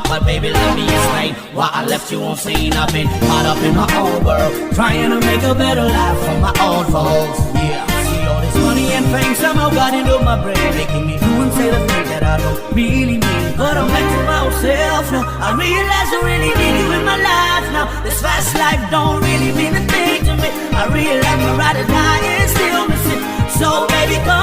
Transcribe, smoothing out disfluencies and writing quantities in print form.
But baby, let me explain why I left you on scene. I've been caught up in my own world, trying to make a better life for my own folks. Yeah, see all this money and fame somehow got into my brain, making me do and say the things that I don't really mean. But I'm back to myself now. I realize I really need you in my life now. This fast life don't really mean a thing to me. I realize my ride or die is still missing. So baby, come